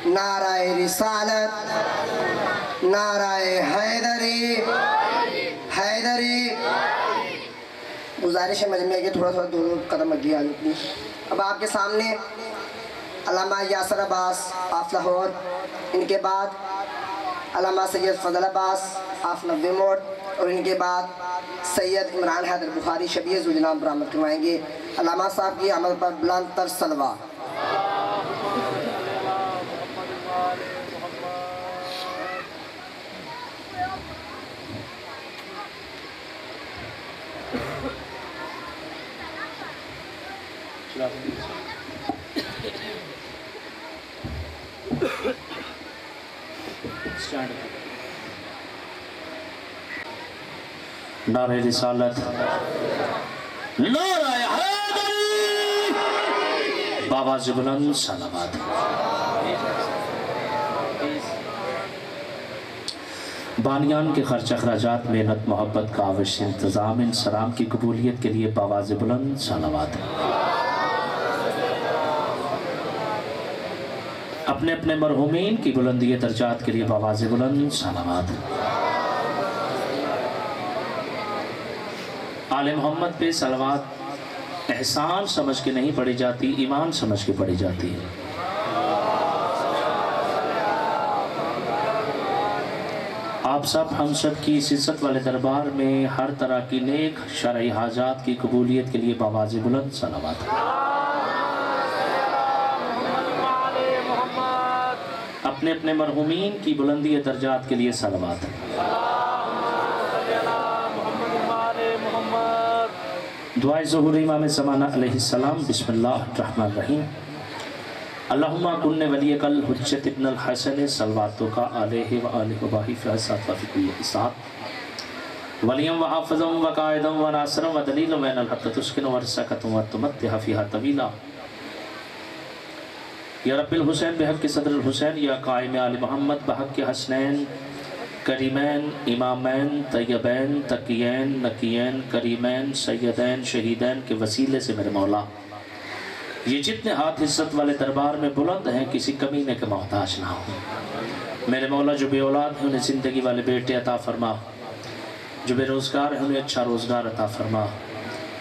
नाराए रिसालत, नाराए हैदरी, हैदरी। गुजारिश है मजमे के थोड़ा दोनों कदम आगे आ जाती। अब आपके सामने अल्लामा यासर अब्बास ऑफ लाहौर, इनके बाद अल्लामा सैयद फजल अब्बास ऑफ नब्बे मोड़, और इनके बाद सैयद इमरान हैदर बुखारी शबीह जुजनाम बरामद करवाएंगे। अल्लामा साहब की अमल पर बुलंद तर सलवा। नारे रिसालत, नारे हैदरी, बाबा बुलंद सलावत। बानियान के खर्च अखराजात, मेहनत, मोहब्बत, काविश, इंतज़ाम, इन सलाम की कबूलियत के लिए बाबा बुलंद सलावत। अपने अपने मरहूमीन की बुलंदी दर्जात के लिए बाबा बुलंद सलावत। आले मोहम्मद पे सलवात एहसान समझ के नहीं पढ़ी जाती, ईमान समझ के पढ़ी जाती है। आप सब हम सब की इस इज्जत वाले दरबार में हर तरह की नेक शरई हाजात की कबूलियत के लिए बाबा बुलंद सलावत। अपने अपने मरहूमीन की बुलंदी दर्जात के लिए सलावत। दुआए ज़ुहूर इमाम ज़माना अलैहिस्सलाम। बिस्मिल्लाहिर्रहमानिर्रहीम। अल्लाहुम्मा कुन्ने वलियकल हुज्जत इब्नुल हसन सल्वातुका अलैहि व आलिहि व बाही फी हसात व फी कुल्ली हिसाब वलियम व हाफ़िज़म व काइदम व नासिरम व दलीलम व अनल हत्ता तुस्किनु व रसकतुम व तुमत्तिहा फ़ीहा तवीला। या रब्बिल हुसैन बिहक़्क़ि सदरिल हुसैन, या क़ाइम आले मोहम्मद बहक़्क़ि हसनैन करीमैन इमामैन तय्यबैन तक़ियैन नक़ियैन करीमैन सैयदैन शहीदैन के वसीले से मेरे मौला, ये जितने हाथ इज़्ज़त वाले दरबार में बुलंद हैं किसी कमीने के मोहताज ना हो। मेरे मौला जो बे औलाद हैं उन्हें ज़िंदगी वाले बेटे अता फरमा, जो बेरोज़गार हैं उन्हें अच्छा रोज़गार अता फरमा,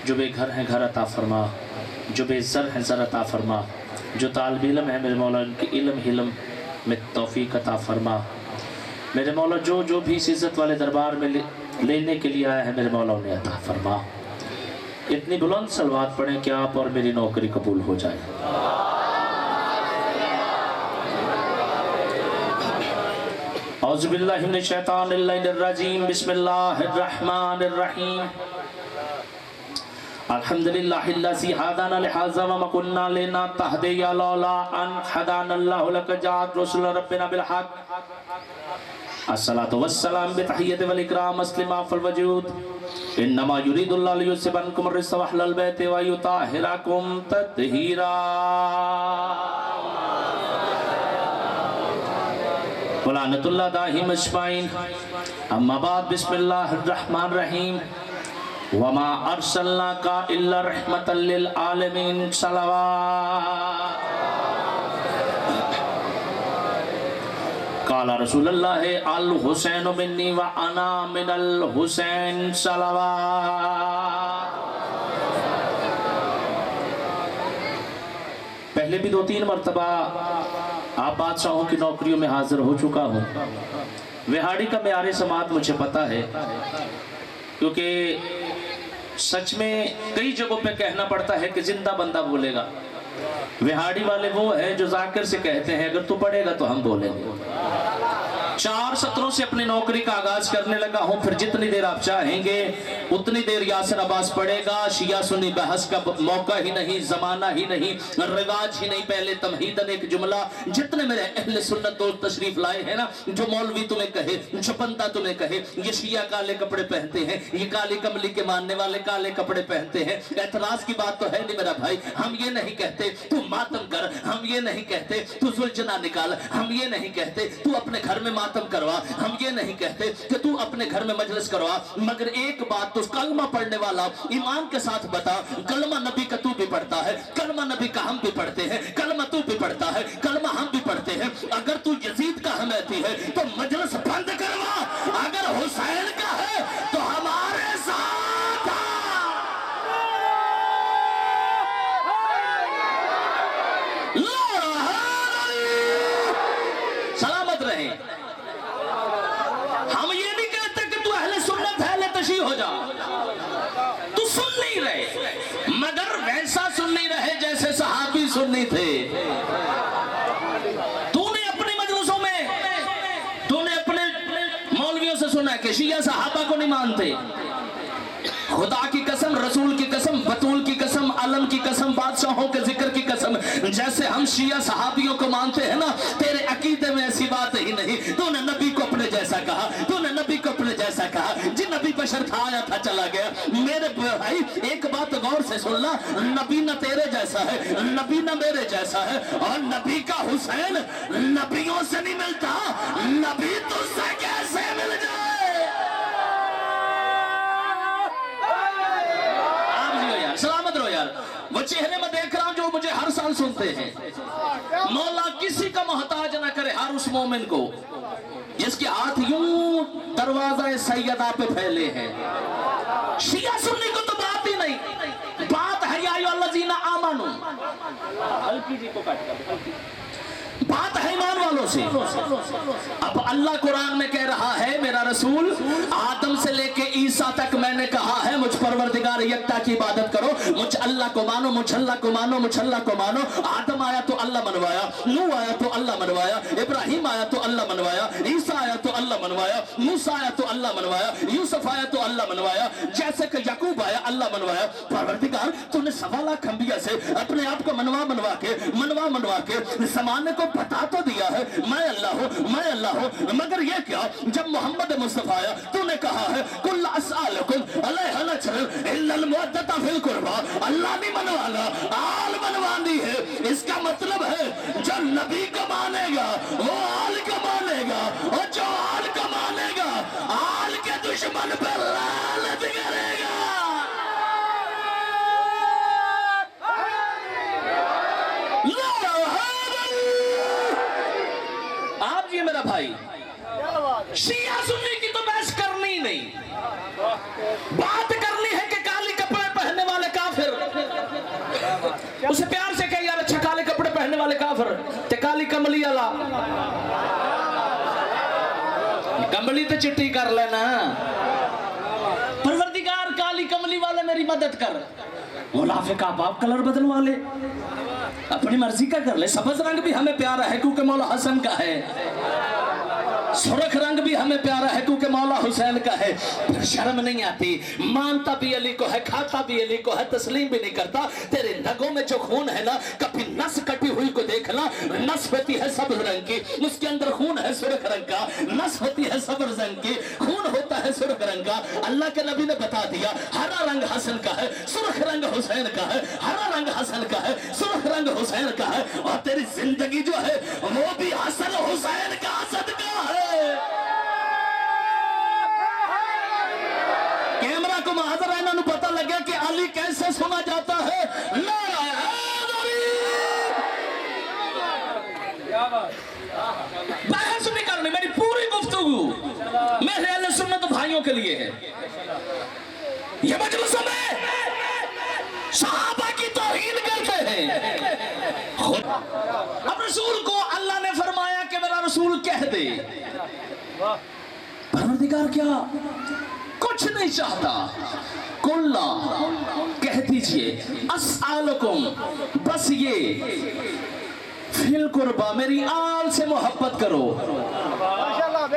जो बेघर हैं घर अता फरमा, जो बेज़र हैं ज़र अता फरमा, जो तालिब इल्म है मेरे मौला उनके इल्म हिल्म में तौफ़ीक़ अता फरमा। मेरे मौला जो भी इस इज़्ज़त वाले दरबार में लेने के लिए आया है मेरे मौला उन्हें अता फरमा। इतनी बुलंद सलवात पढ़ें कि आप और मेरी नौकरी कबूल हो जाए। औज़ु बिल्लाहि मिनश शैतानिर रजीम। बिस्मिल्लाहिर्रहमानिर्रहीम। अल्हम्दुलिल्लाहिल्लज़ी हदाना लिहाज़ा व मा कुन्ना लिनहतदिया लौला अन हदानल्लाहु लक़द रसूल रब्बिना बिल हक़। अस्सलातु वस्सलाम बितहिय्यति वल इकराम अस्लिमा फल वजूद। इन्नमा युरीदुल्लाहु लियुज़हिबअनकुम अर्रिज्स व अहलल बैति व युताहिरकुम तत्हीरा। व लानतुल्लाहि दाहिम अजमाइन। अम्मा बाद बिस्मिल्लाहिर्रहमानिर्रहीम। वमा अर्सलनाका इल्ला रहमतल लिल आलमीन। सलावत। काला रसूलुल्लाह अल हुसैन मिन्नी व अना मिनल हुसैन। सलावत। पहले भी 2-3 मरतबा आप बादशाहों की नौकरियों में हाजिर हो चुका हूँ। विहाड़ी का मेयारे समात मुझे पता है, क्योंकि सच में कई जगहों पे कहना पड़ता है कि जिंदा बंदा बोलेगा। विहाड़ी वाले वो है जो जाकिर से कहते हैं अगर तू पढ़ेगा तो हम बोलेंगे। 4 सत्रों से अपनी नौकरी का आगाज करने लगा हूं, फिर जितनी देर आप चाहेंगे उतनी देर यासिर अब्बास पढ़ेगा। शिया सुन्नी बहस का मौका ही नहीं, जमाना ही नहीं, रिवाज ही नहीं। पहले तमहीदन एक जुमला, जितने मेरे अहले सुन्नत दोस्त तशरीफ लाए हैं ना, जो मौलवी तुम्हें कहे, जो बंदा तुम्हें कहे ये शिया काले कपड़े पहनते हैं, ये काली कमली के मानने वाले काले कपड़े पहनते हैं, एतराज की बात तो है नहीं मेरा भाई। हम ये नहीं कहते तू मातम कर, हम ये नहीं कहते तू जुल्झना निकाल, हम ये नहीं कहते तू अपने घर में मातम करवा, हम ये नहीं कहते कि तू अपने घर में मजलिस करवा, मगर एक बात तो कलमा पढ़ने वाला ईमान के साथ बता, कलमा नबी का तू भी पढ़ता है, कलमा नबी का हम भी पढ़ते हैं, कलमा तू भी पढ़ता है, कलमा हम भी पढ़ते हैं। अगर तू यजीद का हमेती है तो मजलिस बंद करवा, अगर हुसैन का है तो हमारे साथ सलामत रहे। हम ये नहीं कहते कि तू अहले सुन्नत है, अहले तशी हो जा, तू सुन्नी रहे, मगर वैसा सुन्नी रहे जैसे सहाबी सुन्नी थे। तूने अपनी मजलिसों में, तूने अपने मौलवियों से सुना कि शिया सहाबा को नहीं मानते। खुदा की कसम, रसूल की कसम, बतूल की कसम, आलम की कसम, बादशाहों के जिक्र की कसम, जैसे हम शिया सहाबियों को मानते हैं ना, तेरे अकीदे में ऐसी बात ही नहीं। तूने नबी को अपने जैसा कहा, तूने नबी को अपने जैसा कहा, जिन नबी बशर था, आया था, चला गया। मेरे भाई एक बात गौर से सुन ला, नबी न तेरे जैसा है, नबी न मेरे जैसा है, और नबी का हुसैन नबियों से नहीं मिलता, नबी तुझसे कैसे मिल जाए? सलामत रहो यार। वो चेहरे में देख रहा हूं जो मुझे हर साल सुनते हैं। मौला किसी का मोहताज ना करे हर उस मोमिन को जिसके हाथ यूं दरवाजा सैयदा पे फैले हैं। शिया सुन्नी को तो बात ही नहीं, बात है या अय्युहल्लज़ीना आमनू, हल्की जी को काट कर, बात है ईमान वालों से। अब अल्लाह कुरान में कह रहा है, मेरा रसूल आदम से लेके ईसा तक मैंने कहा है मुझ परवरदिगार यक्ता की इबादत करो, मुझ अल्लाह को मानो, मुझ अल्लाह को मानो, मुझ अल्लाह को मानो। आदम आया तो अल्लाह मनवाया, नूह आया तो अल्लाह मनवाया, इब्राहिम आया तो अल्लाह मनवाया, ईसा आया तो अल्लाह मनवाया, मूसा आया तो अल्लाह मनवाया, यूसुफ आया तो अल्लाह मनवाया, जैसे कि याकूब आया अल्लाह मनवाया। परवरदिगार तूने 1.25 लाख अंबिया से अपने आप को मनवा के जमाने को बता तो दिया है मैं अल्लाह हूं, मैं अल्लाह हूं, मगर ये क्या, जब मोहम्मद मुस्तफा आया तूने कहा है कुल अस्अलुकुम अलैहि नजर इल्लल मुवद्दता फिल कुर्बा, अल्लाह नहीं मनवाना, आल मनवानी है। इसका मतलब है जो नबी को मानेगा वो आल को मानेगा, और जो आल को मानेगा आल के दुश्मन पर लानत करेगा। आप जी मेरा भाई, शिया सुन्नी की तो बहस करनी नहीं, बात करनी है कि काले कपड़े पहनने वाले काफिर, उसे प्यार से कह यार अच्छा काले कपड़े पहनने वाले काफिर ते काली कमली वाला, कमली तो चिट्ठी कर लेना, परवरदिगार काली कमली वाले मेरी मदद कर, मुनाफिक आप कलर बदलवा ले, अपनी मर्जी का कर ले। सब्ज रंग भी हमें प्यारा है क्योंकि मौला हसन का है, सुरख रंग भी हमें प्यारा है क्योंकि मौला हुसैन का है। फिर शर्म नहीं आती, मानता भी अली को है, खाता भी अली को है, तस्लीम भी नहीं करता। तेरे नगों में जो खून है ना, कभी नस कटी हुई को देखना, नस होती है सब्ज रंग की, उसके अंदर खून है सुरख रंग का, नस होती है सब्ज रंग की, खून होता है सुरख रंग का। अल्लाह के नबी ने बता दिया हरा रंग हसन का है, सुरख रंग हुसैन का है, हरा रंग हसन का है, सुरख रंग हुसैन का है, और तेरी जिंदगी जो है वो भी हसन हुसैन का सदका है। कैमरा को महाजर है ना पता लगे कि अली कैसे सुना जाता है। बहस नहीं करनी, मेरी पूरी गुफ्तगू मेरे अहले सुन्नत भाइयों के लिए है। ये मजलिसों में सहाबा की तौहीन करते हैं। अब रसूल को अल्लाह ने फरमाया कि मेरा रसूल कह दे, परवरदिगार क्या कुछ नहीं चाहता, कुल्ला कह दीजिए अस्अलुकुम, बस ये फिल कुर्बा मेरी आल से मोहब्बत करो,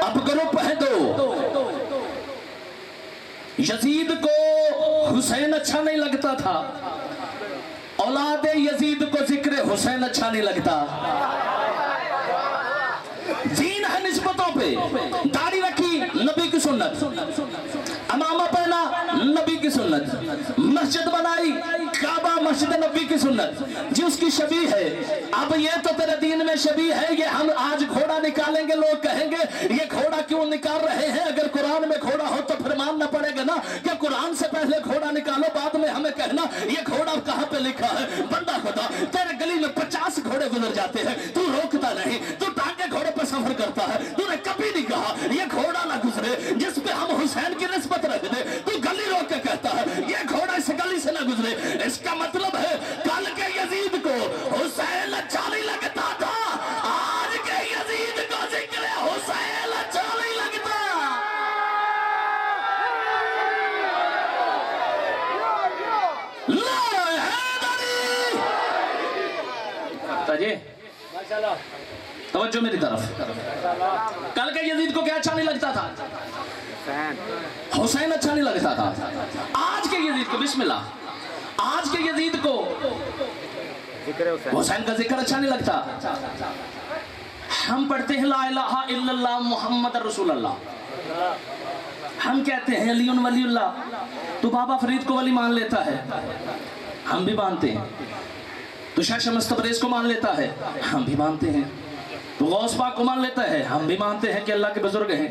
अब करो पह दो। यजीद को हुसैन अच्छा नहीं लगता था, औलाद यजीद को जिक्र हुसैन अच्छा नहीं लगता। दीन है निस्बतों पे, दाढ़ी रखी नबी की सुन्नत, अमामा पहना नबी की सुन्नत, मस्जिद बनाई काबा मस्जिद नबी की सुन्नत जी उसकी शबी है। अब ये तो तेरे दीन में शबी है, ये हम आज घोड़ा निकालेंगे, लोग कहेंगे ये घोड़ा क्यों निकाल रहे हैं? अगर कुरान में घोड़ा हो तो फिर मानना पड़ेगा ना कि कुरान से पहले घोड़ा निकालो, बाद में हमें कहना ये घोड़ा कहाँ पे लिखा है। बंदा खुदा, तेरे गली में 50 घोड़े गुजर जाते हैं, तू रोकता नहीं, तू टांगे घोड़े पे सफर करता है, तूने कभी नहीं कहा ये घोड़ा ना गुजरे जिस पे हम हुसैन की निस्बत रख दे। तू गली रोक के कहता है ये घोड़ा इस गली से ना गुजरे। इसका मतलब है कल के यजीद को हुसैन अच्छा नहीं लगता था, आज के यजीद को जिक्र हुसैन अच्छा नहीं लगता। जी तवज्जो मेरी तरफ। कल के यजीद को क्या अच्छा नहीं लगता था? हुसैन अच्छा नहीं लगता था। आज के यजीद को, बिस्मिल्लाह, आज के यजीद को हुसैन का जिक्र अच्छा नहीं लगता। हम पढ़ते हैं ला इलाहा इल्लल्लाह मुहम्मद रसूलुल्लाह, हम कहते हैं अली वलीउल्लाह। तो बाबा फरीद को वली मान लेता है, हम भी मानते हैं। तो शाह शमस तबरेज को मान लेता है, हम भी मानते हैं। तो गौस पाक को मान लेता है, हम भी मानते हैं कि अल्लाह के बुजुर्ग हैं।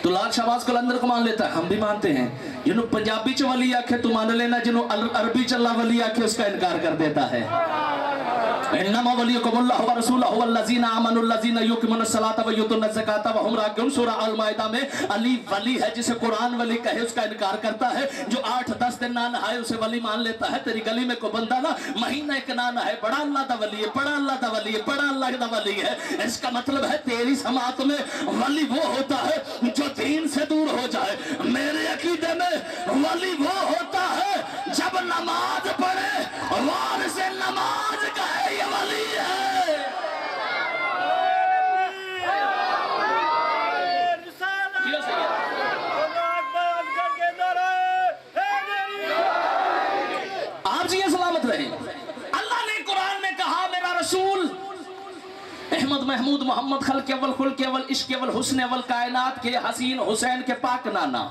तो लाल शहबाज कलंदर को मान लेता है, हम भी मानते हैं। जिन्हों पंजाबी च वली आखे तो मान लेना, जिन्हों अरबी च अल्लाह वली आखे उसका इनकार कर देता है। इन्नमा वलियुकुमुल्लाहु व रसूलुहु वल्लज़ीना आमनुल्लज़ीना युक़ीमुनस्सलाता व युतूनज़्ज़काता व हुम राकिऊन। सूरह अल माइदा में अली वली है, जिसे कुरान वली कहे उसका इनकार करता है। जो 8-10 दिन ना नहाए उसे वली मान लेता है। तेरी गली में कोई बंदा ना महीना एक ना नहाए, बड़ा अल्लाह दा वली है, बड़ा अल्लाह दा वली है, बड़ा अल्लाह दा वली है। इसका मतलब है तेरी समात में वली वो होता है जो दीन से दूर हो जाए। मेरे अकीदे में वली वो होता है जब नमाज पढ़े वार से नमाज कहे ये वली है। आप जी सलामत रहे। अल्लाह ने कुरान में कहा मेरा रसूल अहमद महमूद मोहम्मद खल केवल खुल केवल इश्क केवल हुस्न अवल कायनात के हसीन हुसैन के पाक नाना।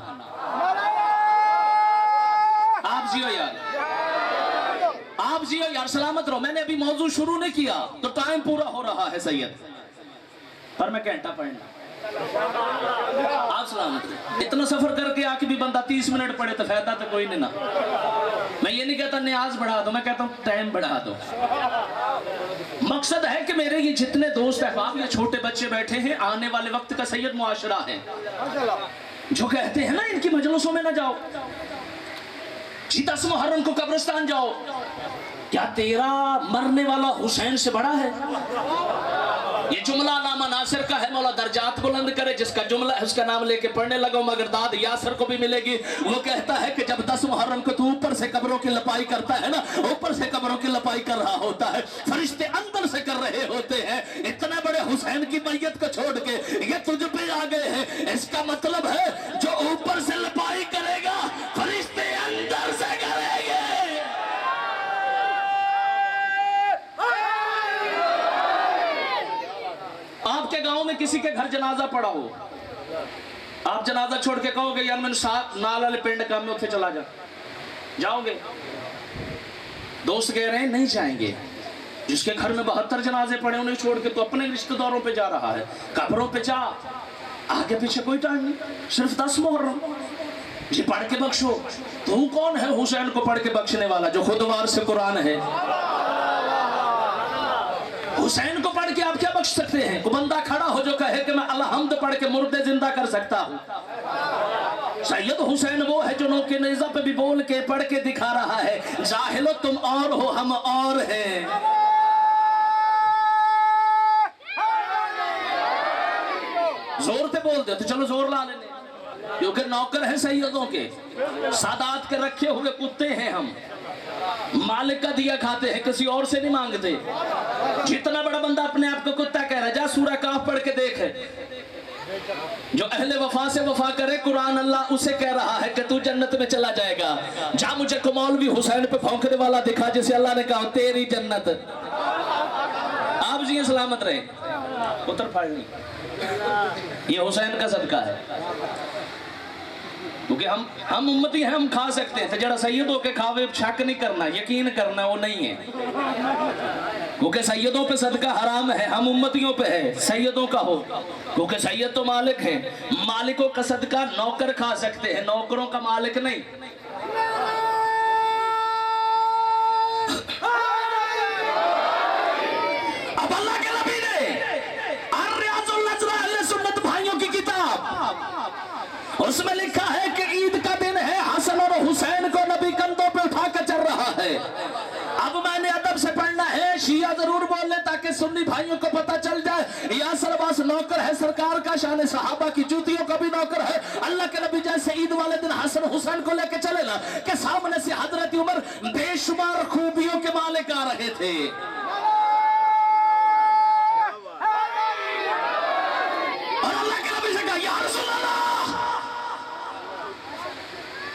आप जियो यार, आप जियो यार, सलामत रहो। मैंने अभी मौजू शुरू नहीं किया तो टाइम पूरा हो रहा है सैयद, पर मैं घंटा पढ़ना। आप सलामत रहो। इतना सफर करके आके भी बंदा 30 मिनट पढ़े तो फायदा तो कोई नहीं ना। मैं ये नहीं कहता न्याज बढ़ा दो, मैं कहता हूँ टाइम बढ़ा दो। मकसद है कि मेरे ये जितने दोस्त अहबाब या छोटे बच्चे बैठे हैं, आने वाले वक्त का सैयद मुआशरा है। जो कहते हैं ना इनकी मजलिसों में ना जाओ जी, 10 मुहर्रम को कब्रिस्तान जाओ, क्या तेरा मरने वाला हुसैन से बड़ा है? ये जुमला नामा नासिर का है, मौला दर्जात बुलंद करे। जिसका जुमला है उसका नाम लेके पढ़ने लगा, मगर दाद यासर को भी मिलेगी। वो कहता है कि जब 10 मुहर्रम को तू ऊपर से कब्रों की लपाई करता है ना, ऊपर से कब्रों की लपाई कर रहा होता है, फरिश्ते अंदर से कर रहे होते हैं। इतने बड़े हुसैन की मैयत को छोड़ के ये तुझ पे आ गए हैं। इसका मतलब है जो ऊपर से लपाई करेगा फरिश्ते अंदर से करेंगे। आपके गांव में किसी के घर जनाजा पड़ा हो, आप जनाजा छोड़ के कहोगे यार मैंने साथ नाल वाले पिंड काम में उठे चला जाओगे? दोस्त कह रहे हैं नहीं जाएंगे। जिसके घर में 72 जनाजे पड़े उन्हें छोड़ के तो अपने रिश्तेदारों पे जा रहा है। कब्रों पे जा, आगे पीछे कोई टाइम नहीं, सिर्फ 10 मुहर्रम जी पढ़ के बख्शो। तू कौन है हुसैन को पढ़ के बख्शने वाला जो खुद वार से कुरान है? हुसैन को पढ़ के आप क्या बख्श सकते हैं? को बंदा खड़ा हो जो कहे कि मैं अलहम्द पढ़ के मुर्दे जिंदा कर सकता हूँ। सैयद हुसैन वो है जो नौके नेज़ा पे भी बोल के पढ़ के दिखा रहा है, जाहिलो तुम और हो हम और हैं। जोर से बोल दे तो चलो जोर ला लेने, क्योंकि नौकर है सैयदों के, सादात के रखे हुए कुत्ते हैं हम। मालिक का दिया खाते हैं, किसी और से नहीं मांगते। जितना बड़ा बंदा अपने आप को कुत्ता कह रहा है, जा सूरह काफ पढ़ के देख। जो अहले वफा से वफा करे, कुरान अल्लाह उसे कह रहा है कि तू जन्नत में चला जाएगा। जा मुझे मौलवी हुसैन पे भौंकने वाला दिखा जिसे अल्लाह ने कहा तेरी जन्नत। आप जी सलामत रहे, उतर फाड़ नहीं, ये हुसैन का सदका है। کیونکہ ہم امتی ہیں، ہم کھا سکتے ہیں، تو جڑا سیدوں کے کھاوے شک نہیں کرنا، یقین کرنا وہ نہیں ہے، کیونکہ سیدوں پہ صدقہ حرام ہے، ہم امتیوں پہ ہے سیدوں کا ہو، کیونکہ سید تو مالک ہیں، مالکوں کا صدقہ نوکر کھا سکتے ہیں، نوکروں کا مالک نہیں۔ اب اللہ کے نبی نے الریاض النجرہ اہل سنت بھائیوں کی کتاب، اس میں لکھا ہے کہ عید کا دن ہے، حسن اور حسین کو نبی کندھوں پہ اٹھا کر چل رہا ہے۔ اب میں نے ادب سے پڑھنا ہے، شیعہ ضرور بول لیں تاکہ سنی بھائیوں کو پتہ چل جائے، یاسر عباس نوکر ہے سرکار کا، شان صحابہ کی جوتیوں کا بھی نوکر ہے۔ اللہ کے نبی جیسے عید والے دن حسن حسین کو لے کے چلے نا کہ سامنے سے حضرت عمر بے شمار خوبیوں کے مالک آ رہے تھے۔ اور اللہ کے نبی سے کہا یا رسول اللہ،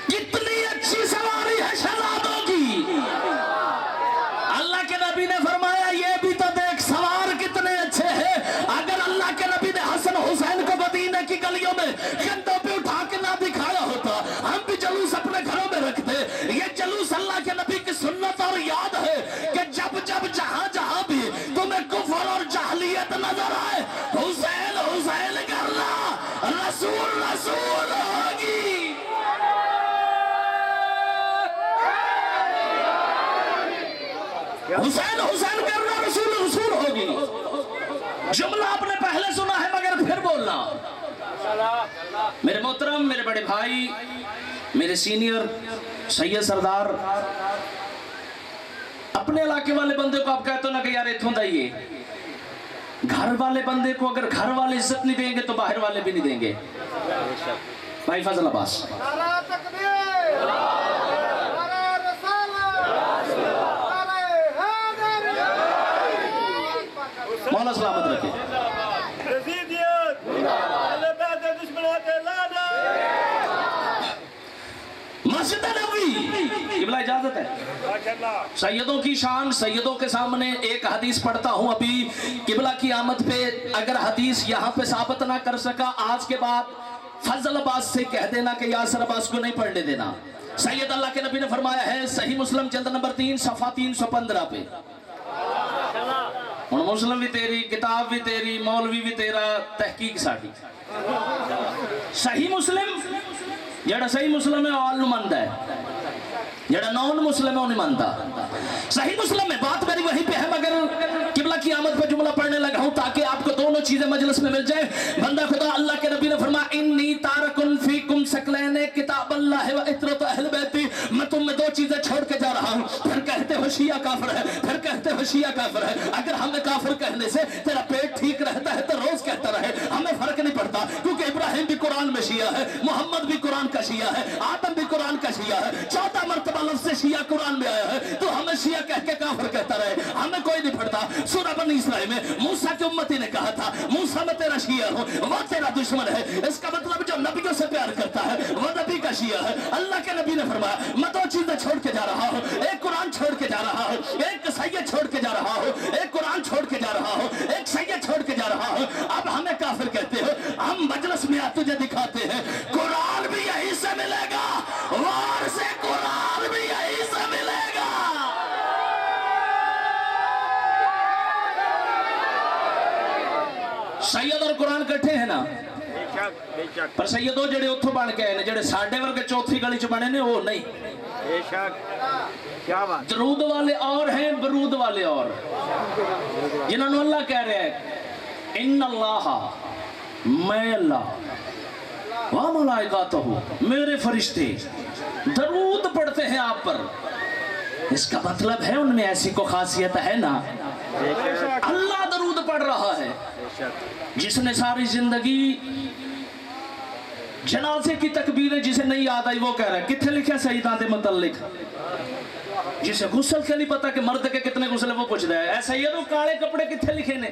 کتنی اچھی سواری ہے شہزادوں کی۔ اللہ کے نبی نے فرمایا یہ بھی تو دیکھ سوار کتنے اچھے ہیں۔ اگر اللہ کے نبی نے حسن حسین کو مدینے کی گلیوں میں کندھوں پہ اٹھا کے نہ دکھایا ہوتا، ہم بھی جلوس اپنے گھروں میں رکھتے۔ یہ جلوس اللہ کے نبی کی سنت اور یاد ہے کہ جب جب جہاں جہاں بھی تمہیں کفر اور جہلیت نظر آئے، حسین حسین کرنا، رسول رسول ہوگی۔ حسین حسین کرنا، رسول رسول ہوگی۔ جملہ آپ نے پہلے سنا ہے مگر پھر بولنا۔ میرے محترم، میرے بڑے بھائی، میرے سینئر سید سردار، اپنے علاقے والے بندے کو آپ کہتے ہو نا کہ یار اتھوں دائیے، گھر والے بندے کو اگر گھر والے عزت نہیں دیں گے تو باہر والے بھی نہیں دیں گے۔ بھائی فضل عباس، مولا سلامت رکھے۔ مسجد نبوی قبلہ اجازت ہے، سیدوں کی شان، سیدوں کے سامنے ایک حدیث پڑھتا ہوں ابھی، قبلہ کی آمد پہ اگر حدیث یہاں پہ ثابت نہ کر سکا، آج کے بعد فضل عباس سے کہہ دینا کہ یاسر عباس کو نہیں پڑھنے دینا۔ سید اللہ کے نبی نے فرمایا ہے صحیح مسلم جلد نمبر 3 صفحہ 315 پہ، ہن مسلم بھی تیری، کتاب بھی تیری، مولوی بھی تیرا، تحقیق ساڑی۔ صحیح مسلم، جڑا صحیح مسلم ہے آل مند ہے، جڑا نون مسلم ہے انہیں مانتا۔ صحیح مسلم میں بات میری وہیں پہ ہے مگر قبلہ کی آمد پہ جملہ پڑھنے لگا ہوں تاکہ آپ کو دونوں چیزیں مجلس میں مل جائیں۔ بندہ خدا اللہ کے نبی نے فرمایا انی تارکن فیکم ثقلین کتاب اللہ و عطرۃ اہل بیتی، میں تم میں دو چیزیں چھوڑ کے جا رہا ہوں۔ پھر کہتے ہو شیعہ کافر ہے، پھر کہتے ہو شیعہ کافر ہے۔ اگر ہمیں کافر کہنے سے تیرا پیٹ ٹھیک رہتا ہے تو روز کہتا رہے، ہمیں فرق نہیں پڑتا، کیونکہ ابراہیم بھی قرآن میں شیعہ ہے، محمد بھی قرآن کا شیعہ ہے، آدم بھی قرآن کا شیعہ ہے، 14 مرتبہ لفظ شیعہ قرآن میں آیا ہے، تو ہمیں شیعہ کہہ کے کافر کہتا رہے، ہمیں کوئی نہیں پڑتا۔ سورہ بنی اسرائیل میں موسیٰ کی امتی نے کہا تھا موسیٰ میں تیرا شیعہ ہوں، وہ تیرا دشمن ہے، اس کا مطلب جو نبیوں سے پیار کرتا ہے وہ نبی کا شیعہ ہے۔ اللہ کے نبی نے فرمایا میں دو چیزیں چھوڑ کے جا رہا ہوں، ایک قرآن چھوڑ کے جا رہا ہوں، ایک سید چھوڑ کے جا رہا ہوں، ایک قرآن چھوڑ کے جا رہا ہوں، ایک سید چھوڑ کے جا رہا ہوں۔ اب ہمیں کافر کہتے ہو، ہم مجلس میں تجھے دکھاتے ہیں قرآن بھی یہیں سے ملے گا، وار سے قرآن بھی یہیں سے ملے گا۔ سید اور قرآن کٹھے ہیں نا، پر سیدوں جڑے اتھو بن کے آئے نے، جڑے ساڑھے ورگے چوتھی گلی چ بنے نے وہ نہیں۔ درود والے اور ہیں، برود والے اور، جنہوں نے اللہ کہہ رہے ہیں ان اللہ، میں اللہ، وَمَلَائِكَاتُهُ، میرے فرشتے درود پڑھتے ہیں آپ پر۔ اس کا مطلب ہے ان میں ایسی کو خاصیت ہے نا، اللہ درود پڑھ رہا ہے۔ جس نے ساری زندگی جنازے کی تکبیریں جسے نہیں یاد آئی وہ کہہ رہا ہے کتنے لکھے سیدان دے متعلق، جسے غسل کے نہیں پتا کہ مرد کے کتنے غسل ہے وہ پوچھ رہا ہے اے سیدوں کالے کپڑے کتنے لکھے نے،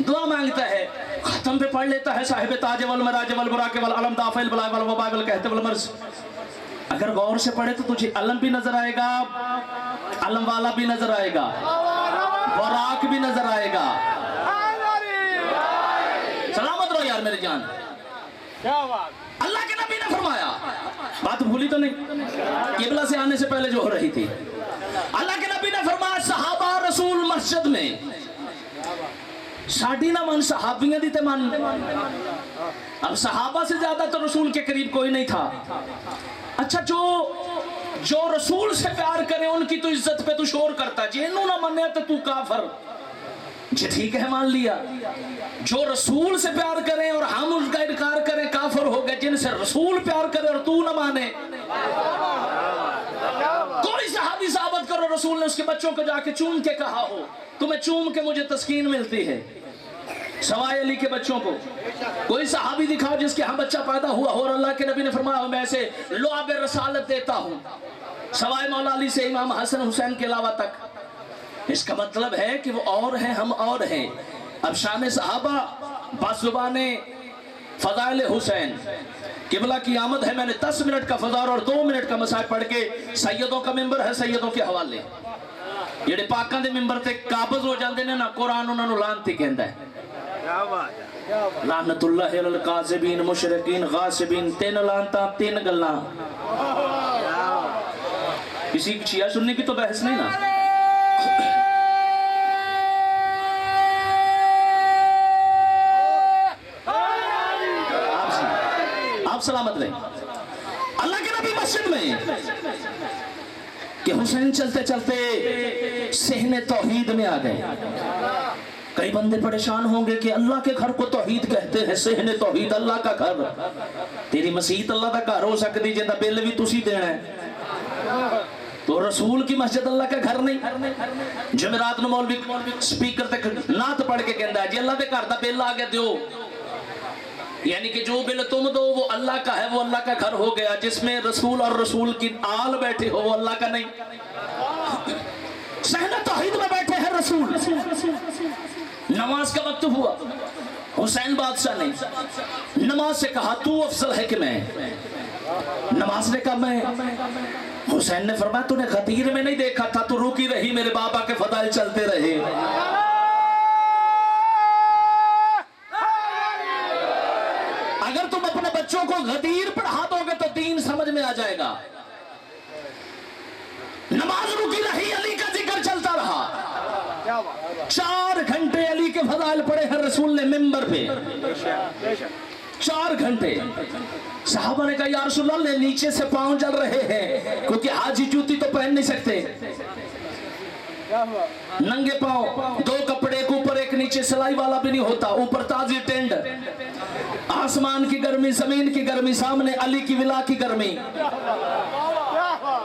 دعا مانگتا ہے، ختم پہ پڑھ لیتا ہے صاحب تاج والمراج والبراق والعلم دافع البلاء والوباء والقحط والمرض۔ اگر غور سے پڑھے تو تجھے علم بھی نظر آئے گا، علم والا بھی نظر آئے گا، براق بھی نظر آئے گا۔ سلامت رہو یار میری جان۔ اللہ کے نبی नबी ने फरमाया, बात भूली तो नहीं, किबला से आने से पहले जो हो रही थी। अल्लाह के नबी ने फरमाया सहाबा रसूल मस्जिद में साड़ी ना मन सहाबियां दी ते मन। अब सहाबा से ज्यादा तो रसूल के करीब कोई नहीं था। अच्छा जो रसूल से प्यार करे उनकी तो इज्जत पे तू शोर करता, जिन्हों ना मने तो तू काफर। जी ठीक है मान लिया, जो रसूल से प्यार करें और हम उसका इनकार करें काफर हो गए, जिनसे रसूल प्यार करे और तू ना माने। कोई सहाबी साबित करो रसूल ने उसके बच्चों को जाके चूम के कहा हो तुम्हें चूम के मुझे तस्कीन मिलती है, सवाए अली के बच्चों को। कोई सहाबी दिखाओ जिसके यहाँ बच्चा पैदा हुआ हो और अल्लाह के नबी ने फरमाया मैं ऐसे लुआब रसालत देता हूँ, सवाए मौला अली से इमाम हसन हुसैन के अलावा तक। इसका मतलब है कि वो और हैं हम और हैं। अब शान सहाबा बाजुबाने फजाइल हुसैन, किबला की आमद है। मैंने 10 मिनट का फजार और 2 मिनट का मसाइब पढ़ के, सैयदों का मिंबर है, सैयदों के हवाले ਜਿਹੜੇ ਪਾਕਾਂ ਦੇ ਮਿੰਬਰ ਤੇ ਕਾਬਜ਼ ਹੋ ਜਾਂਦੇ ਨੇ ਨਾ, ਕੁਰਾਨ ਉਹਨਾਂ ਨੂੰ ਲਾਨਤੀ ਕਹਿੰਦਾ ਹੈ। ਕੀ ਬਾਤ ਹੈ, ਲਾਨਤੁल्लाह ਅਲਲ ਕਾਜ਼ਿਬੀਨ ਮੁਸ਼ਰਿਕੀਨ गासिबीन। 3 लानता 3 गल्ला। किसी की शिया सुन्नी की तो बहस नहीं ना। आप सलामत रहे। अल्लाह के नबी मस्जिद में कि हुसैन चलते चलते सहने तौहीद में आ गए। कई बंदे परेशान होंगे कि अल्लाह के घर को तौहीद कहते हैं, सहने तौहीद अल्लाह का घर। तेरी मसीत अल्लाह का घर हो सकती जिंदा बिल भी तुसी देना है, तो रसूल की मस्जिद अल्लाह का घर नहीं। जमेरात नु मौलवी स्पीकर तक नात पढ़ के कहता है जी अल्लाह के घर का बिल आ गया दो, यानी कि जो बिल तुम दो वो अल्लाह का है, वो अल्लाह का घर हो गया। जिसमें रसूल और रसूल की आल बैठे हो वो अल्लाह का नहीं। सहना तौहीद में बैठे हैं रसूल। नमाज का वक्त हुआ, हुसैन बादशाह ने नमाज से कहा तू अफजल है कि मैं? नमाज ने कहा मैं। हुसैन ने फरमाया तूने गदीर में नहीं देखा था, तू रुकी रही, मेरे बाबा के फदाइल चलते रहे। अगर तुम अपने बच्चों को गदीर पढ़ा दोगे तो दीन समझ में आ जाएगा। नमाज रुकी रही, अली का जिक्र चलता रहा। 4 घंटे अली के फदाइल पढ़े हैं रसूल ने मिंबर पे, 4 घंटे। साहबा ने कहा या रसूल अल्लाह, नीचे से पांव जल रहे हैं क्योंकि हाजी जूती तो पहन नहीं सकते, नंगे पांव, 2 कपड़े के ऊपर एक नीचे सिलाई वाला भी नहीं होता, ऊपर ताजी टेंड, आसमान की गर्मी, जमीन की गर्मी, सामने अली की विला की गर्मी,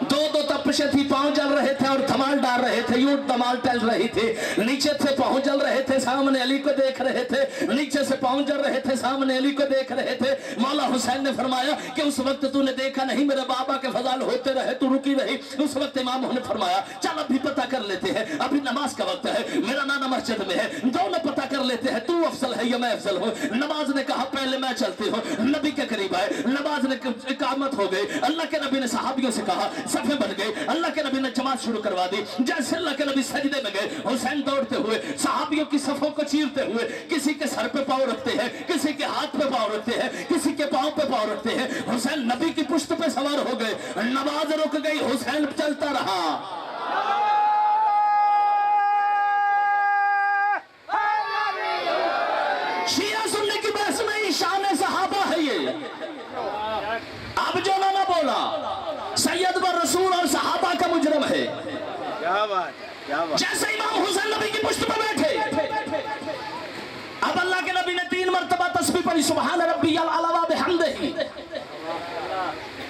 2 तपशे थी, पांव जल रहे थे और धमाल डाल रहे थे, यूं धमाल टल रही थी। नीचे से पांव जल रहे थे, सामने अली को देख रहे थे, नीचे से पांव जल रहे थे, सामने अली को देख रहे थे। मौला हुसैन ने फरमाया कि उस वक्त तूने देखा नहीं मेरे बाबा के फजाल होते रहे, तू रुकी रही। उस वक्त इमाम ने फरमाया चल अभी पता कर लेते हैं, अभी नमाज का वक्त है, मेरा नाना मस्जिद में है, दोनों पता कर लेते हैं तू अफजल है या मैं अफजल हूँ। नमाज ने कहा पहले मैं चलती हूँ, नबी के करीब आए, नमाज ने इकामत हो गई। अल्लाह के नबी ने सहाबियों से कहा, सफे बन गए, अल्लाह के नबी ने जमात शुरू करवा दी। जैसे अल्लाह के नबी सजदे में गए, हुसैन दौड़ते हुए सहाबियों की सफों को चीरते हुए, किसी के सर पे पाँव रखते हैं, किसी के हाथ पे पाँव रखते हैं, किसी के पाँव पे पाँव रखते हैं। हुसैन नबी की पुश्त पे सवार हो गए, नमाज रुक गई, हुसैन चलता रहा। शिया सुनने की बहस में शान सहाबा है ये। अब जो ना बोला सैयद व रसूल और सहाबा का मुजरम है। क्या बात, क्या बात। जैसे इमाम हुसैन नबी की पुश्त पर बैठे, अब अल्लाह के नबी ने 3 मरतबा तस्बीह पढ़ी, सुभान रब्बियल आला व बिहम्दिही।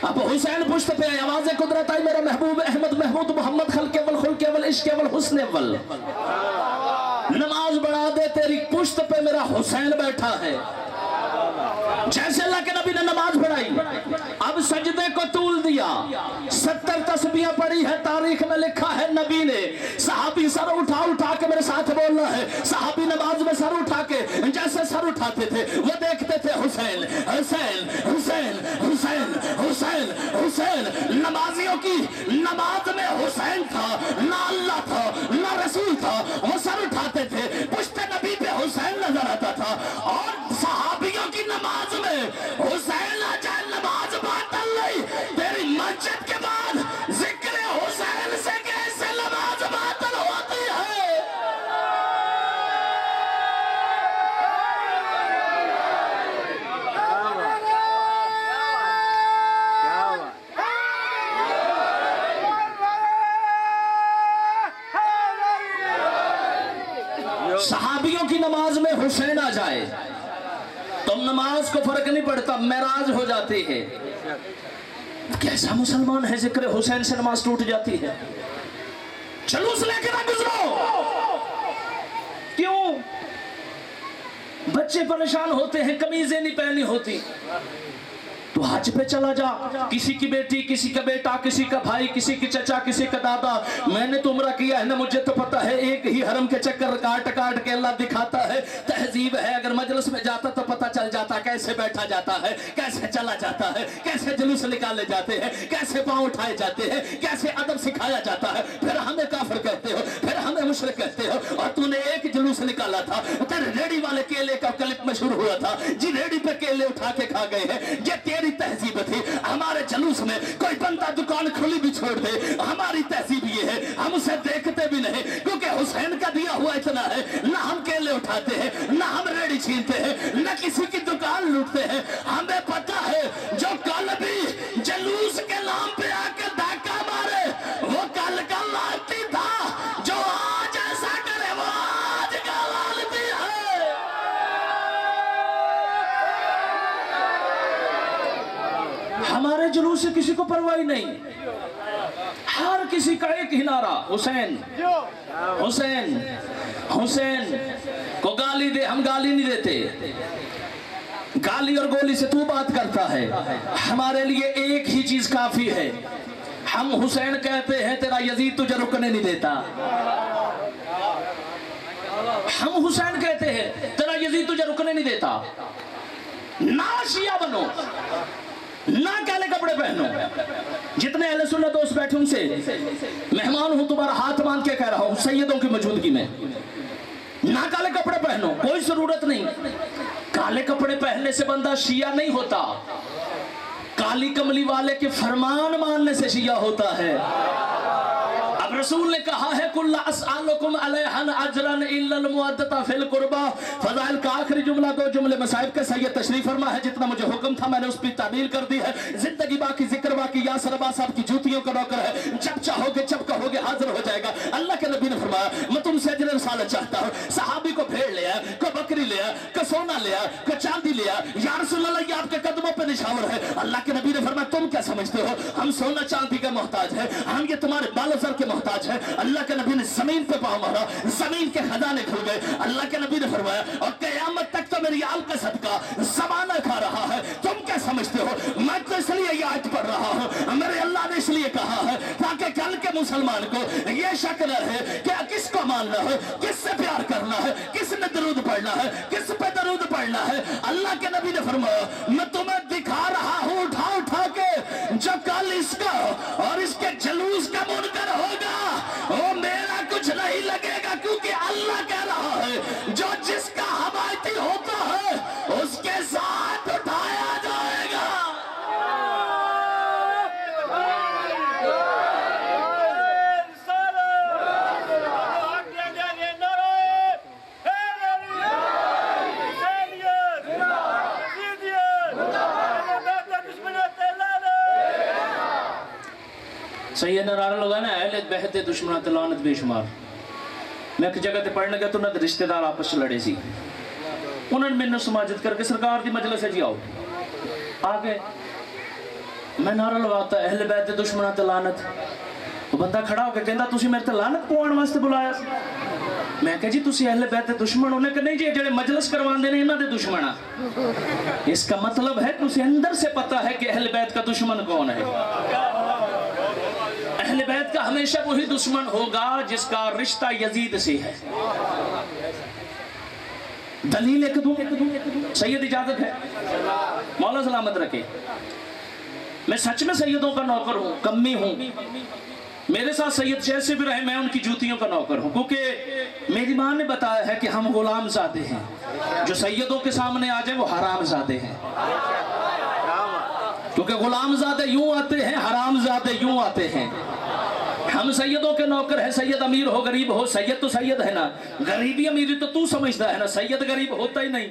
अब हुसैन पुश्त पे आवाज़ कुदरत आई, मेरा महबूब अहमद महमूद मोहम्मद खल्के वल खुल्के वल इश्के वल हुस्ने वल। नमाज बढ़ा दे, तेरी पुश्त पे मेरा हुसैन बैठा है। जैसे अल्लाह के नबी ने नमाज पढ़ाई, अब सजदे को तूल दिया, 70 तस्बीहें पढ़ी है, तारीख में लिखा है नबी ने। सहाबी सर उठा उठा के मेरे साथ बोल रहा है, सहाबी नमाज में सर उठा के जैसे सर उठाते थे वो देखते थे हुसैन हुसैन हुसैन हुसैन हुसैन हुसैन। नमाजियों की नमाज में हुसैन था, ना अल्लाह था ना रसूल था। वो सर उठाते थे, पुश्ते नबी पे हुसैन नजर आता था। और सहाबियों की नमाज में हुसैन आ जाए, नमाज حسین آ جائے تم نماز کو فرق نہیں پڑتا، معراج ہو جاتی ہے۔ کیسا مسلمان ہے ذکر حسین سے نماز ٹوٹ جاتی ہے؟ جلوس لے کے نہ گزرو۔ کیوں؟ بچے پریشان ہوتے ہیں، قمیضیں نہیں پہنی ہوتی، تو حج پہ چلا جا، کسی کی بیٹی، کسی کا بیٹا، کسی کا بھائی، کسی کی چچا، کسی کا دادا۔ میں نے تو عمرہ کیا ہے نا، مجھے تو پتا ہے ایک ہی حرم کے چکر کاٹ کاٹ کے اللہ دکھاتا ہے تہذیب ہے۔ اگر مجلس میں جاتا تو پتا چل جاتا کیسے بیٹھا جاتا ہے، کیسے چلا جاتا ہے، کیسے جلوس نکالے جاتے ہیں، کیسے پاؤں اٹھائے جاتے ہیں، کیسے ادب سکھایا جاتا ہے۔ پھر ہمیں کافر کہتے ہو، پھر ہمیں مشرک کہتے ہو، اور تو نے ایک جلوس نکالا تھا، تیرے ریڑی والے کیلے کا کلپ مشہور ہوا تھا، جی ریڑی پہ کیلے اٹھا کے کھا گئے ہیں، یہ تیری تہذیب تھی۔ ہمارے جلوس میں کوئی بندہ دکان کھلی بھی چھوڑ دے، ہماری تہذیب یہ ہے ہم اسے دیکھتے بھی نہیں، کیونکہ حسین کا دیا ہوا اتنا ہے، نہ ہم کیلے اٹھاتے ہیں، نہ ہم ریڑی چھینتے ہیں، نہ کسی کی دکان لوٹتے ہیں۔ ہمیں پتا ہے جو کل بھی جلوس کے نام پہ آ کے دھکا مارے وہ کل کا لانتی تھا، جو آج ایسا کرے وہ آج کا لانتی ہے۔ ہمارے جلوس سے کسی کو پرواہ نہیں، ہر کسی کا ایک ہی نعرہ، حسین حسین حسین۔ کو گالی دے، ہم گالی نہیں دیتے، گالی اور گولی سے تو بات کرتا ہے، ہمارے لیے ایک ہی چیز کافی ہے، ہم حسین کہتے ہیں تیرا یزید تجھے رکنے نہیں دیتا، ہم حسین کہتے ہیں تیرا یزید تجھے رکنے نہیں دیتا۔ نہ شیعہ بنو، نہ کالے کپڑے پہنو، جتنے اہل سنت دوست بیٹھے ان سے مہمان ہوں، تمہارا ہاتھ مان کے کہہ رہا ہوں سیدوں کی موجودگی میں، نہ کالے کپڑے پہنو، کوئی ضرورت نہیں۔ کالے کپڑے پہننے سے بندہ شیعہ نہیں ہوتا، کالی کملی والے کے فرمان ماننے سے شیعہ ہوتا ہے۔ اب رسول نے کہا ہے کُلَّ أَسْأَلُكُمْ عَلَيْهَا أَجْرًا إِلَّا الْمُوَدَّةَ فِي الْقُرْبَى۔ فضائل کا آخری جملہ دو جملے مصائب کے سید تشریف فرما ہے، جتنا مجھے حکم تھا میں نے اس پہ تعمیل کر دی ہے۔ زندگی باقی ذکر باقی، یاسر عباس صاحب کی جوتیوں کا نوکر ہے، جب چاہو گے جب کہو گے حاضر ہو جائے گا۔ اللہ کے نبی نے فرمایا میں تم سے اجر رسالت چاہتا ہوں۔ صحابی کو بھیڑ لیا، کو بکری لیا، کو سونا لیا، کو چاندی لیا، یا رسول اللہ یہ آپ کے قدموں پہ نشاور ہے۔ اللہ کے نبی نے فرمایا تم کیا سمجھتے ہو ہم سونا چاندی کا محتاج ہے، ہم یہ تمہارے بال و زر کے محتاج ہے۔ اللہ کے نبی نے زمین پہ پاؤں مارا، زمین کے خزانے کھل گئے۔ اللہ کے نبی نے فرمایا اور قیامت تک تو میری آل کا صدقہ زمانہ کھا رہا ہے، تم کیا سمجھتے ہو؟ میں تو اس لیے یہ آیت پڑھ رہا ہوں، میرے اللہ نے اس لیے کہا ہے تاکہ کل کے مسلمان کو یہ شک نہ رہے کہ کس کو ماننا ہے، کس سے پیار کرنا ہے، کس نے درود پڑھنا ہے، کس پہ درود پڑھنا ہے۔ اللہ کے نبی نے فرمایا میں تمہیں دکھا رہا ہوں اٹھا اٹھا کے، جو کل اس کا اور اس کے جلوس کا منکر ہوگا وہ میرا کچھ نہیں لگے گا، کیونکہ اللہ کہہ رہا ہے جو جس کا حمایتی ہوتا ہے اس کے ساتھ اٹھایا جائے گا۔ سید نعرہ لگانا اہل بیت دشمنات لعنت بے شمار۔ میں ایک جگہ تے پڑھنے گیا تو نہ رشتہ دار آپس لڑے سی، انہوں نے میں سماجت کر کے سرکار دی مجلس ہے جی آؤ آگے میں نعرہ لگاتا اہل بیت دشمنات لعنت، وہ بندہ کھڑا ہو کے کہندا تسی میرے تے لعنت پوان واسطے بلایا سی؟ میں کہا جی تسی اہل بیت دشمن ہونے کہ نہیں جی جڑے مجلس کرواندے نے انہاں دے دشمن آ۔ اس کا مطلب ہے تسی اندر سے پتہ ہے کہ اہل بیت کا دشمن کون ہے۔ اہل بیت کا ہمیشہ وہی دشمن ہوگا جس کا رشتہ یزید سے ہے۔ دلیل ایک دوں سید اجازت ہے، مولا سلامت رکھے، میں سچ میں سیدوں کا نوکر ہوں، کمی ہوں، میرے ساتھ سید جیسے بھی رہے میں ان کی جوتیوں کا نوکر ہوں، کیونکہ میری ماں نے بتایا ہے کہ ہم غلام زادے ہیں، جو سیدوں کے سامنے آ جائے وہ حرام زادے ہیں، کیونکہ غلام زادے یوں آتے ہیں، حرام زادے یوں آتے ہیں۔ ہم سیدوں کے نوکر ہیں، سید امیر ہو غریب ہو، سید تو سید ہے نا، غریبی امیری تو سمجھتا ہے نا، سید غریب ہوتا ہی نہیں۔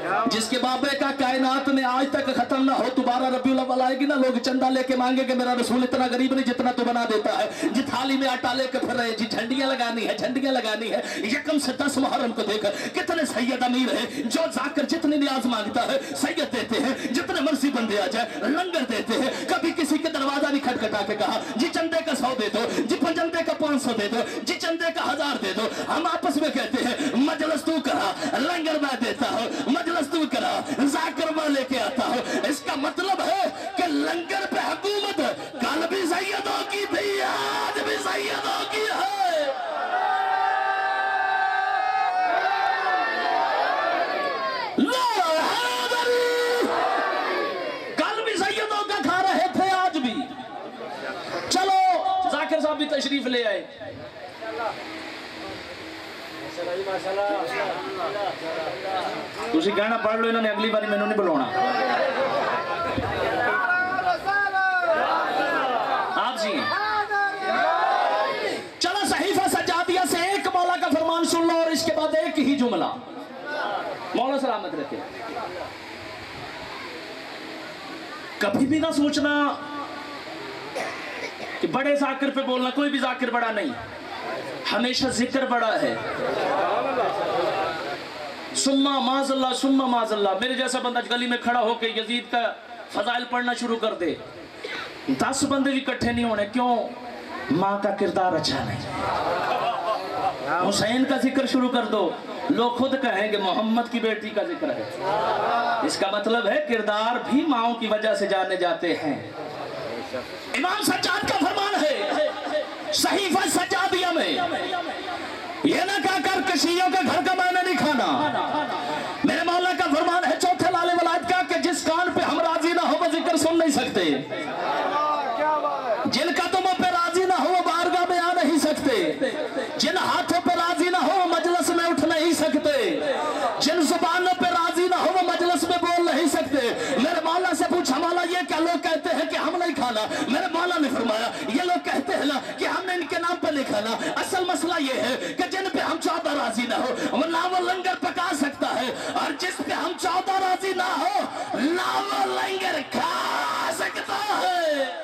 जिसके बाबे का कायनात में आज तक खत्म ना हो, दोबारा रबीउल अव्वल आएगी ना, लोग चंदा लेके मांगेंगे मेरा रसूल इतना गरीब नहीं जितना तो बना देता है। जी थाली में आटा लेके फिर रहे, जी झंडियां लगानी है, झंडियां लगानी है। यकम से 10 मुहर्रम को देख कितने सैयद अमीर है, जो जाकर जितनी नियाज मांगता है सैयद देते हैं, जितने मर्जी बंदे आ जाए लंगर देते हैं। कभी किसी के दरवाजा नहीं खटखटा के कहा जी चंदे का 100 दे दो, जी पंजंदे का 500 दे दो, जी चंदे का 1000 दे दो। हम आपस में कहते हैं मजलिस तू करा, लंगर मैं देता हूँ, मजलिस तू करा, जाकर मैं लेके आता हूँ। इसका मतलब है कि लंगर पे हुकूमत कल भी सैयदों की थी, आज भी सैयदों की है। कल भी सैयदों का खा रहे थे, आज भी। चलो जाकिर साहब भी तशरीफ ले आए। तुसी कहना पढ़ लो, इन्होंने अगली बारी मैंने नहीं बुलाना। आप जी चलो सहीफा सजादिया से एक मौला का फरमान सुन लो और इसके बाद एक ही जुमला। मौला सलामत रखे। कभी भी ना सोचना कि बड़े जाकिर पे बोलना, कोई भी जाकिर बड़ा नहीं, हमेशा जिक्र बड़ा है। सुम्मा माजल्ला। मेरे जैसा बंदा गली में खड़ा होकर यजीद का फजाइल पढ़ना शुरू कर दे, 10 बंदे भी इकट्ठे नहीं होने। क्यों? माँ का किरदार अच्छा नहीं। हुसैन का जिक्र शुरू कर दो, लोग खुद कहेंगे मोहम्मद की बेटी का जिक्र है। इसका मतलब है किरदार भी माओ की वजह से जाने जाते हैं। इमाम सज्जाद का फरमान है सहीफा सज्जादिया में, ये ना कहा कर कशियों का घर का मैंने नहीं खाना। मेरे मौला का फरमान है चौथे लाले वलायत का कि जिस कान पे हम राजी ना हो वो जिक्र सुन नहीं सकते, जिनका तुम पे राजी ना हो वो बारगाह में आ नहीं सकते, जिन हाथों पे राजी ना हो वो मजलिस में उठ नहीं सकते, जिन जुबानों पे राजी ना हो वो मजलिस में बोल नहीं सकते। मेरे मौला से पूछा मौला ये क्या लोग कहते हैं कि हम नहीं खाना? मेरे मौला ने फरमाया ये लोग कहते हैं ना कि हमने इनके नाम पे नहीं खाना, असल मसला ये है कि जिन पे हम 14 राजी ना हो ना वो लंगर पका सकता है, और जिस पे हम 14 राजी ना हो ना वो लंगर खा सकता है।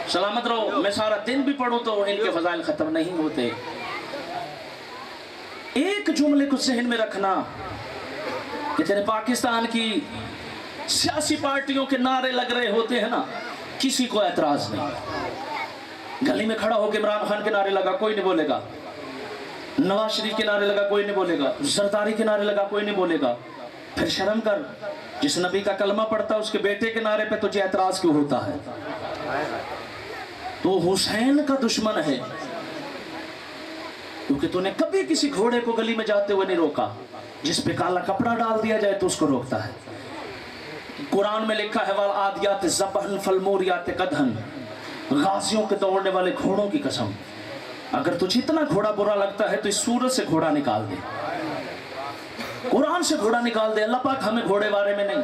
सलामत रहो। मैं सारा दिन भी पढ़ूं तो इनके फजाइल खत्म नहीं होते। एक जुमले को जहन में रखना कि तेरे पाकिस्तान की सियासी पार्टियों के नारे लग रहे होते हैं ना, किसी को एतराज नहीं। गली में खड़ा होकर इमरान खान के नारे लगा, कोई नहीं बोलेगा। नवाज शरीफ के नारे लगा, कोई नहीं बोलेगा। जरदारी के नारे लगा, कोई नहीं बोलेगा। फिर शर्म कर, जिस नबी का कलमा पढ़ता है उसके बेटे के नारे पे तुझे एतराज क्यों होता है? तो हुसैन का दुश्मन है क्योंकि तूने कभी किसी घोड़े को गली में जाते हुए नहीं रोका। जिस पे काला कपड़ा डाल दिया जाए तो उसको रोकता है। कुरान में लिखा है वल आदियात ज़बहन फल मूरियात कदहन, गाजियों के दौड़ने वाले घोड़ों की कसम। अगर तुझे इतना घोड़ा बुरा लगता है तो इस सूरत से घोड़ा निकाल दे, कुरान से घोड़ा निकाल दे। अल्लाह पाक हमें घोड़े बारे में नहीं,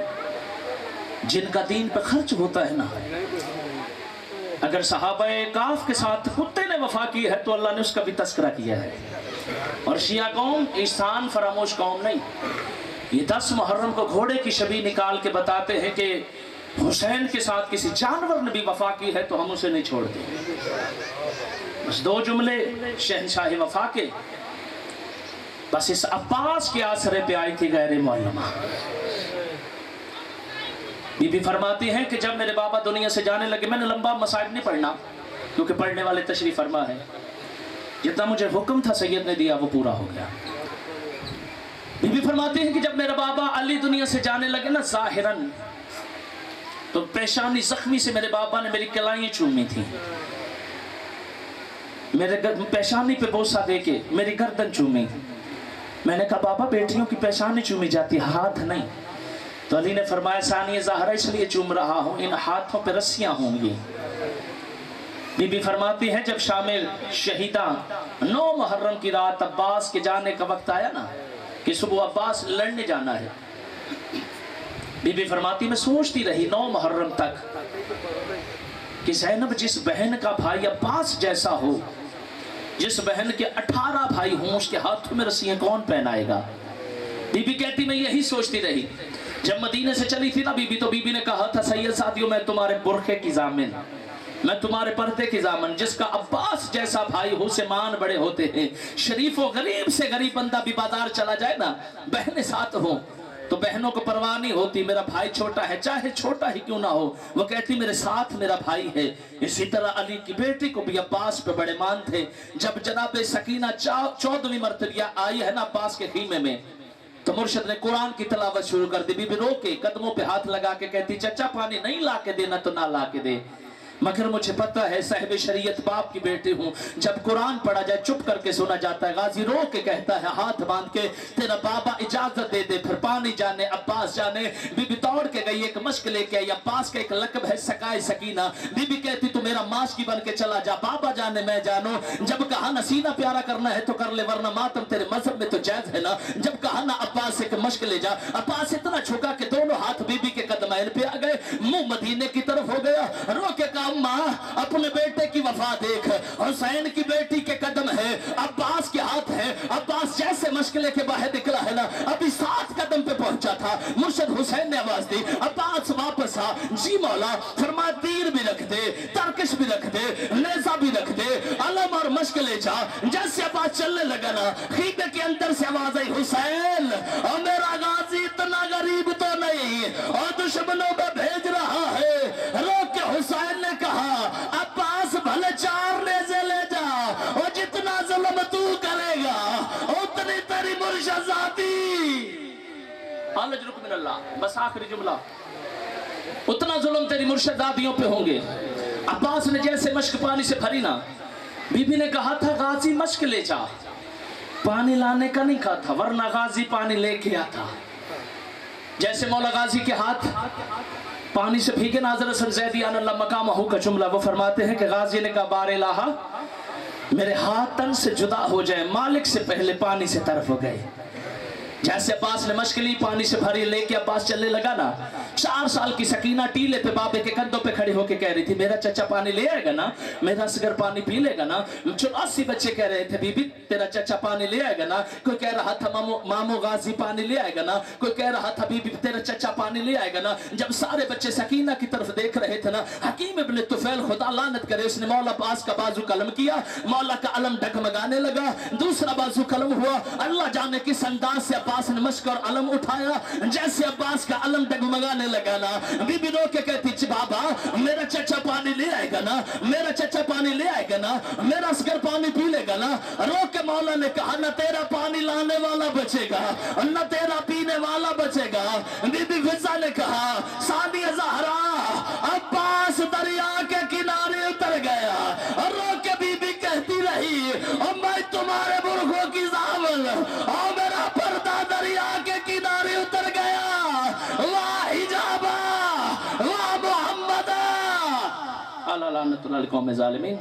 जिनका दीन पे खर्च होता है ना। अगर सहाबाए काफ के साथ कुत्ते ने वफा की है तो अल्लाह ने उसका भी तस्करा किया है। और शिया कौम इंसान फरामोश कौम नहीं। ये 10 मुहर्रम को घोड़े की शबी निकाल के बताते हैं कि हुसैन के साथ किसी जानवर ने भी वफा की है तो हम उसे नहीं छोड़ते। बस 2 जुमले शहनशाही वफा के, बस इस अब्बास के आसरे पे आई थी गैर मुअल्लमा। बीबी फरमाती हैं कि जब मेरे बाबा दुनिया से जाने लगे, मैंने लंबा मसाइब नहीं पढ़ना क्योंकि पढ़ने वाले तशरीफ फरमा है, जितना मुझे हुक्म था सैयद ने दिया वो पूरा हो गया। बीबी फरमाती हैं कि जब मेरा बाबा अली दुनिया से जाने लगे ना ज़ाहिरन, तो पेशानी जख्मी से मेरे बाबा ने मेरी कलाइयाँ चूमी थी। मेरे पेशानी पे बोसा दे के मेरी गर्दन चूमी। मैंने कहा बाबा बेटियों की पेशानी चूमी जाती, हाथ नहीं। तो अली ने फरमाया सानिया ज़हरा इसलिए चूम रहा हूँ, इन हाथों पे रस्सियाँ होंगी। बीबी फरमाती है जब शामिल शहीदा 9 मुहर्रम की रात अब्बास के जाने का वक्त आया ना कि सुबह अब्बास लड़ने जाना है, बीबी फरमाती मैं सोचती रही 9 मुहर्रम तक कि ज़ैनब जिस बहन का भाई अब्बास जैसा हो, जिस बहन के 18 भाई हों, उसके हाथों में रस्सियां कौन पहनाएगा। बीबी कहती मैं यही सोचती रही। जब मदीने से चली थी ना बीबी, तो बीबी ने कहा था सैयद साथियों मैं तुम्हारे बुरखे की जामिन, मैं तुम्हारे पर्दे की जामन। जिसका अब्बास जैसा भाई हो से मान बड़े होते हैं। शरीफ और गरीब से गरीब बंदा भी बाजार चला जाए ना, बहनें साथ हो तो बहनों को परवाह नहीं होती, मेरा भाई छोटा है, चाहे छोटा ही क्यों ना हो, वो कहती मेरे साथ मेरा भाई है। इसी तरह अली की बेटी को भी अब्बास पे बड़े मान थे। जब जनाब सकीना 14वीं मर्तबा आई है ना अब्बास के खीमे में, तो मुर्शिद ने कुरान की तलावत शुरू कर दी। बीबी रो के कदमों पे हाथ लगा के कहती चचा पानी नहीं ला के देना तो ना ला के दे, मगर मुझे पता है साहिब शरीयत बाप की बेटी हूँ, जब कुरान पढ़ा जाए चुप करके सुना जाता है। गाजी रो के कहता है हाथ बांध के तेरा बाबा इजाजत दे दे, फिर पानी जाने अब्बास जाने। बीबी दौड़ के गई, एक मश्क लेके आई। अब्बास का एक लकब है सकाए सकीना। बीबी कहती तू मेरा मास्क बन के चला जा, बाबा जाने मैं जानो। जब कहा ना सीना प्यारा करना है तो कर ले, वरना मातम तेरे मजहब में तो जायज है ना। जब कहा ना अब्बास एक मश्क ले जा, अब्बास इतना झुका कि दोनों हाथ बीबी के कदमैन पे आ गए, मुंह मदीने की तरफ हो गया। रो के कहा माँ अपने बेटे की वफा देख, हुसैन की बेटी के कदम है, अब्बास के हाथ है। अब्बास जैसे मशकले के बाहर निकला है ना, अभी 7 कदम पे पहुंचा था, मुर्शिद हुसैन ने आवाज दी अब्बास वापस आ। जी मौला फरमा तीर भी रख दे, तरकश भी रख दे, नेजा भी रख दे, अलम और मशकले जा। जैसे अब्बास चलने लगा ना, खीबे के अंदर से आवाज आई हुसैन और मेरा गाजी इतना गरीब तो नहीं और दुश्मनों में भेज रहा है। रोक के हुसैन ने कहा अब्बास भले 4 नेज़े ले जा, और जितना जुल्म तू करेगा उतनी तेरी मुर्शदाती। बस आखिरी जुमला, उतना जुल्म तेरी मुर्शदादियों पे होंगे। अब्बास ने जैसे मश्क पानी से भरी ना, बीबी ने कहा था गाजी मश्क ले जा, पानी लाने का नहीं कहा था, वरना गाजी पानी लेके आता। जैसे मौला गाजी के हाथ पानी से भीगे नाज़र हसन ज़ैदी अल्लाह मकामहू का जुमला, वो फरमाते हैं कि गाजी ने कहा बार इलाहा मेरे हाथ तन से जुदा हो जाए, मालिक से पहले पानी से तरफ हो गए। जैसे अब्बास ने मशकली पानी से भरी लेके अब्बास चलने लगा ना, 4 साल की सकीना टीले पे बाबे के कंधों पे खड़ी होके कह रही थी मेरा चचा पानी ले आएगा ना, मेरा असगर पानी पी लेगा ना। 84 बच्चे कह रहे थे बीबी तेरा चचा पानी ले आएगा ना। कोई कह रहा था मामू गाजी पानी ले आएगा ना, कोई कह रहा था बीबी तेरा चचा पानी ले आएगा ना। जब सारे बच्चे सकीना की तरफ देख रहे थे ना, हकीम इब्न तुफैल खुदा लानत करे, उसने मौला अब्बास का बाजू कलम किया, मौला का अलम डगमगाने लगा, दूसरा बाजू कलम हुआ। अल्लाह जाने किस अंदाज से अब्बास ने मश्क और अलम उठाया, जैसे अब्बास का अलम डगमगाने लगा ना, बीबी रो के कहती बाबा मेरा चचा पानी ले आएगा ना, मेरा चचा पानी ले आएगा ना, मेरा असगर पानी पी लेगा ना। रो के मौला ने कहा न तेरा पानी लाने वाला बचेगा न तेरा पीने वाला बचेगा। बीबी फिजा ने कहा सानिया ज़हरा अब्बास दरिया के किनारे उतर गया, और रो के बीबी कहती रही और मैं तुम्हारे बुरखों की जामन और मेरा पर्दा दरिया के किनारे उतर गया। वाह हिजाबा वाह मोहम्मदा अल्लाह लानतुल्लाह अलैहि कौम ज़ालिमीन।